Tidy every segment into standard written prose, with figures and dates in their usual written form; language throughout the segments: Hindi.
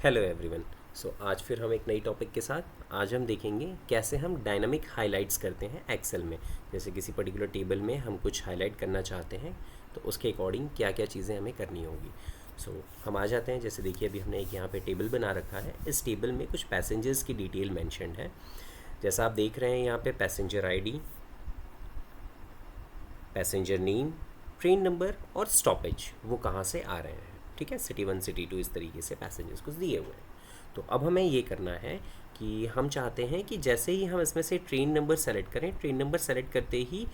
Hello everyone. आज फिर हम एक नई टॉपिक के साथ आज हम देखेंगे कैसे हम डायनामिक हाइलाइट्स करते हैं एक्सेल में। जैसे किसी पर्टिकुलर टेबल में हम कुछ हाईलाइट करना चाहते हैं तो उसके अकॉर्डिंग क्या क्या चीज़ें हमें करनी होगी। हम आ जाते हैं। जैसे देखिए अभी हमने एक यहाँ पे टेबल बना रखा है। इस टेबल में कुछ पैसेंजर्स की डिटेल मैंशनड है। जैसा आप देख रहे हैं यहाँ पे passenger ID, passenger name, train number और स्टॉपेज वो कहाँ से आ रहे हैं। ठीक है, सिटी 1 सिटी 2 इस तरीके से पैसेंजर्स कुछ दिए हुए हैं। तो अब हमें ये करना है कि हम चाहते हैं कि जैसे ही हम इसमें से ट्रेन नंबर सेलेक्ट करें, ट्रेन नंबर सेलेक्ट करते ही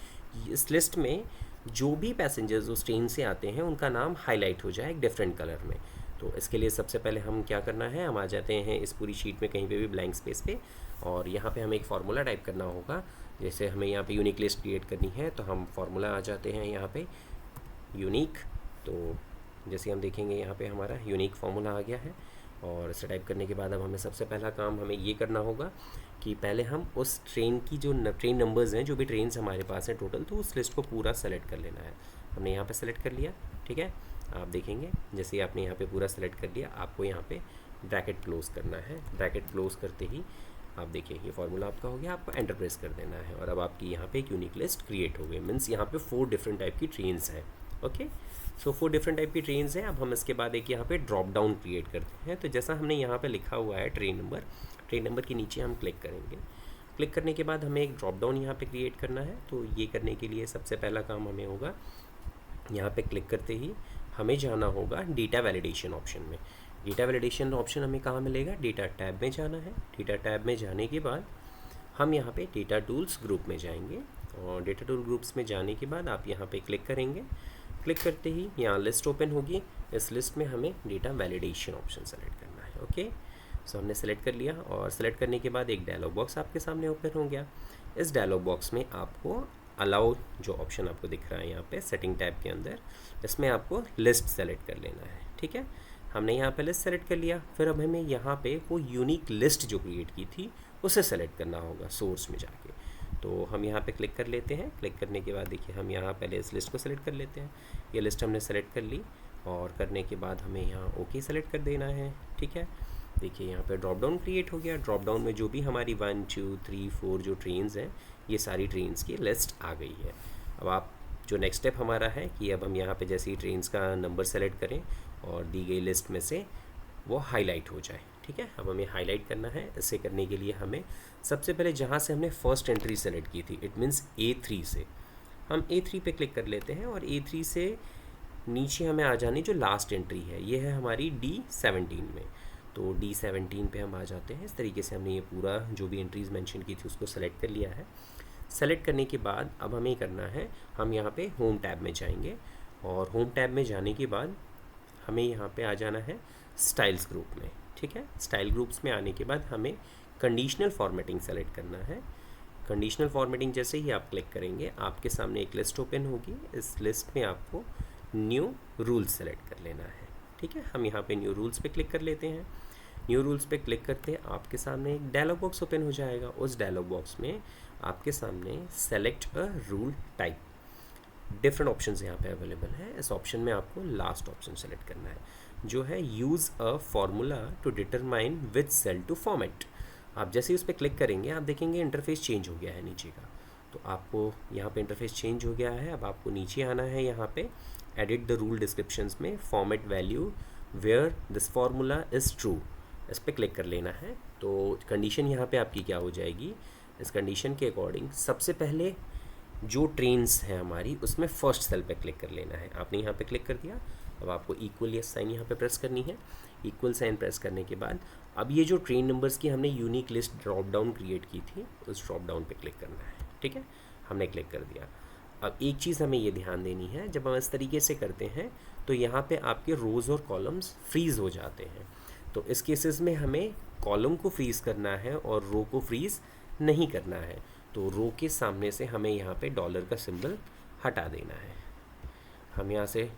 इस लिस्ट में जो भी पैसेंजर्स उस ट्रेन से आते हैं उनका नाम हाईलाइट हो जाए एक डिफरेंट कलर में। तो इसके लिए सबसे पहले हम क्या करना है, हम आ जाते हैं इस पूरी शीट में कहीं पे भी ब्लैंक स्पेस पे, और यहाँ पे हमें एक फार्मूला टाइप करना होगा। जैसे हमें यहाँ पे यूनिक लिस्ट क्रिएट करनी है तो हम फार्मूला आ जाते हैं यहाँ पे यूनिक। तो जैसे हम देखेंगे यहाँ पे हमारा यूनिक फार्मूला आ गया है, और इसे टाइप करने के बाद अब हमें सबसे पहला काम हमें ये करना होगा कि पहले हम उस ट्रेन की जो ट्रेन नंबर्स हैं, जो भी ट्रेन्स हमारे पास हैं टोटल, तो उस लिस्ट को पूरा सेलेक्ट कर लेना है। हमने यहाँ पे सेलेक्ट कर लिया। ठीक है, आप देखेंगे जैसे आपने यहाँ पे पूरा सेलेक्ट कर लिया, आपको यहाँ पे ब्रैकेट क्लोज करना है। ब्रैकेट क्लोज करते ही आप देखिए ये फार्मूला आपका हो गया, आपको एंटर प्रेस कर देना है और अब आपकी यहाँ पे एक यूनिक लिस्ट क्रिएट हो गई। मीन्स यहाँ पे 4 डिफरेंट टाइप की ट्रेन्स हैं। ओके, 4 डिफरेंट टाइप की ट्रेन्स हैं। अब हम इसके बाद एक यहाँ पे ड्रॉप डाउन क्रिएट करते हैं। तो जैसा हमने यहाँ पे लिखा हुआ है ट्रेन नंबर के नीचे हम क्लिक करेंगे। क्लिक करने के बाद हमें एक ड्रॉप डाउन यहाँ पे क्रिएट करना है। तो ये करने के लिए सबसे पहला काम हमें होगा, यहाँ पे क्लिक करते ही हमें जाना होगा डेटा वैलिडेशन ऑप्शन में। डेटा वैलिडेशन ऑप्शन हमें कहाँ मिलेगा, डेटा टैब में जाना है। डेटा टैब में जाने के बाद हम यहाँ पे डेटा टूल्स ग्रुप में जाएंगे, और डेटा टूल ग्रुप्स में जाने के बाद आप यहाँ पे क्लिक करेंगे। क्लिक करते ही यहाँ लिस्ट ओपन होगी। इस लिस्ट में हमें डेटा वैलिडेशन ऑप्शन सेलेक्ट करना है। ओके, सो हमने सेलेक्ट कर लिया, और सेलेक्ट करने के बाद एक डायलॉग बॉक्स आपके सामने ओपन हो गया। इस डायलॉग बॉक्स में आपको अलाउ जो ऑप्शन आपको दिख रहा है यहाँ पे सेटिंग टैब के अंदर, इसमें आपको लिस्ट सेलेक्ट कर लेना है। ठीक है, हमने यहाँ पे लिस्ट सेलेक्ट कर लिया। फिर अब हमें यहाँ पे वो यूनिक लिस्ट जो क्रिएट की थी उसे सेलेक्ट करना होगा सोर्स में जाके। तो हम यहाँ पे क्लिक कर लेते हैं। क्लिक करने के बाद देखिए हम यहाँ पहले इस लिस्ट को सेलेक्ट कर लेते हैं। ये लिस्ट हमने सेलेक्ट कर ली, और करने के बाद हमें यहाँ ओके सेलेक्ट कर देना है। ठीक है, देखिए यहाँ पे ड्रॉप डाउन क्रिएट हो गया। ड्रॉप डाउन में जो भी हमारी 1 2 3 4 जो ट्रेन्स हैं, ये सारी ट्रेन्स की लिस्ट आ गई है। अब आप जो नेक्स्ट स्टेप हमारा है कि अब हम यहाँ पे जैसे ही ट्रेन्स का नंबर सेलेक्ट करें और दी गई लिस्ट में से वो हाईलाइट हो जाए। ठीक है, अब हमें हाईलाइट करना है। इसे करने के लिए हमें सबसे पहले जहाँ से हमने फर्स्ट एंट्री सेलेक्ट की थी, इट मीन्स A3 से, हम A3 पे क्लिक कर लेते हैं, और A3 से नीचे हमें आ जानी जो लास्ट एंट्री है, ये है हमारी D17 में। तो D17 पे हम आ जाते हैं। इस तरीके से हमने ये पूरा जो भी एंट्रीज मेंशन की थी उसको सेलेक्ट कर लिया है। सेलेक्ट करने के बाद अब हमें करना है, हम यहाँ पे होम टैब में जाएंगे, और होम टैब में जाने के बाद हमें यहाँ पे आ जाना है स्टाइल्स ग्रुप में। ठीक है, स्टाइल ग्रुप्स में आने के बाद हमें कंडीशनल फॉर्मेटिंग सेलेक्ट करना है। कंडीशनल फॉर्मेटिंग जैसे ही आप क्लिक करेंगे, आपके सामने एक लिस्ट ओपन होगी। इस लिस्ट में आपको न्यू रूल्स सेलेक्ट कर लेना है। ठीक है, हम यहाँ पे न्यू रूल्स पे क्लिक कर लेते हैं। न्यू रूल्स पे क्लिक करते आपके सामने एक डायलॉग बॉक्स ओपन हो जाएगा। उस डायलॉग बॉक्स में आपके सामने select a rule type, different options यहाँ पे अवेलेबल है। इस ऑप्शन में आपको लास्ट ऑप्शन सेलेक्ट करना है, जो है use a formula to determine which cell to format. आप जैसे ही उस पर क्लिक करेंगे, आप देखेंगे इंटरफेस चेंज हो गया है नीचे का। तो आपको यहाँ पे इंटरफेस चेंज हो गया है। अब आपको नीचे आना है, यहाँ पे एडिट द रूल डिस्क्रिप्शंस में format value where this formula is true, इस पर क्लिक कर लेना है। तो कंडीशन यहाँ पे आपकी क्या हो जाएगी, इस कंडीशन के अकॉर्डिंग सबसे पहले जो ट्रेन्स हैं हमारी उसमें फर्स्ट सेल पे क्लिक कर लेना है। आपने यहाँ पे क्लिक कर दिया। अब आपको इक्वल या साइन यहाँ पे प्रेस करनी है। इक्वल साइन प्रेस करने के बाद अब ये जो ट्रेन नंबर्स की हमने unique list drop down create की थी, उस ड्रॉप डाउन पे क्लिक करना है। ठीक है, हमने क्लिक कर दिया। अब एक चीज़ हमें ये ध्यान देनी है, जब हम इस तरीके से करते हैं तो यहाँ पे आपके रोज़ और कॉलम्स फ्रीज़ हो जाते हैं। तो इस केसेस में हमें कॉलम को फ्रीज़ करना है और रो को फ्रीज़ नहीं करना है। तो रो के सामने से हमें यहाँ पे डॉलर का सिंबल हटा देना है। हम यहाँ से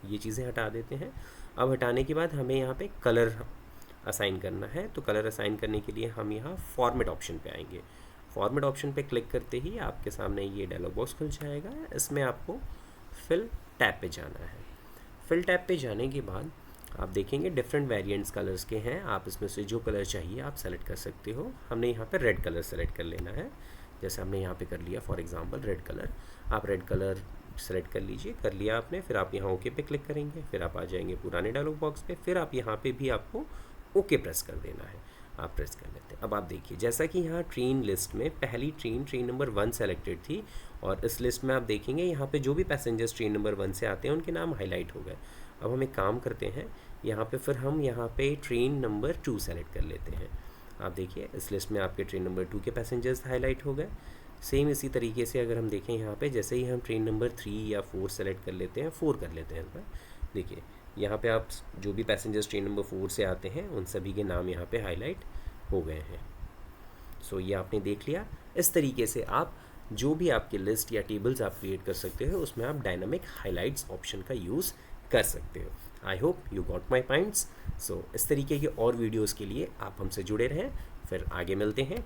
ये चीज़ें हटा देते हैं। अब हटाने के बाद हमें यहाँ पे कलर असाइन करना है। तो कलर असाइन करने के लिए हम यहाँ फॉर्मेट ऑप्शन पे आएंगे। फॉर्मेट ऑप्शन पे क्लिक करते ही आपके सामने ये डायलॉग बॉक्स खुल जाएगा। इसमें आपको फिल टैब पे जाना है। फिल टैब पे जाने के बाद आप देखेंगे डिफरेंट वेरिएंट्स कलर्स के हैं, आप इसमें से जो कलर चाहिए आप सेलेक्ट कर सकते हो। हमने यहाँ पे रेड कलर सेलेक्ट कर लेना है, जैसे हमने यहाँ पे कर लिया फॉर एग्जांपल रेड कलर। आप रेड कलर सेलेक्ट कर लीजिए, कर लिया आपने, फिर आप यहाँ ओके पे क्लिक करेंगे, फिर आप आ जाएंगे पुराने डायलॉग बॉक्स पे, फिर आप यहाँ पे भी आपको ओके प्रेस कर देना है। आप प्रेस कर लेते हैं। अब आप देखिए जैसा कि यहाँ ट्रेन लिस्ट में पहली ट्रेन नंबर 1 सेलेक्टेड थी, और इस लिस्ट में आप देखेंगे यहाँ पे जो भी पैसेंजर्स ट्रेन नंबर 1 से आते हैं उनके नाम हाईलाइट हो गए। अब हम एक काम करते हैं, यहाँ पे फिर हम यहाँ पे ट्रेन नंबर 2 सेलेक्ट कर लेते हैं। आप देखिए इस लिस्ट में आपके ट्रेन नंबर 2 के पैसेंजर्स हाईलाइट हो गए। सेम इसी तरीके से अगर हम देखें यहाँ पे, जैसे ही हम ट्रेन नंबर 3 या 4 सेलेक्ट कर लेते हैं, 4 कर लेते हैं इस बार, देखिए यहाँ पे आप जो भी पैसेंजर्स ट्रेन नंबर 4 से आते हैं उन सभी के नाम यहाँ पे हाईलाइट हो गए हैं। सो ये आपने देख लिया। इस तरीके से आप जो भी आपकी लिस्ट या टेबल्स आप क्रिएट कर सकते हो उसमें आप डायनामिक हाईलाइट्स ऑप्शन का यूज़ कर सकते हो। I hope you got my points. So इस तरीके के और वीडियोज़ के लिए आप हमसे जुड़े रहें, फिर आगे मिलते हैं।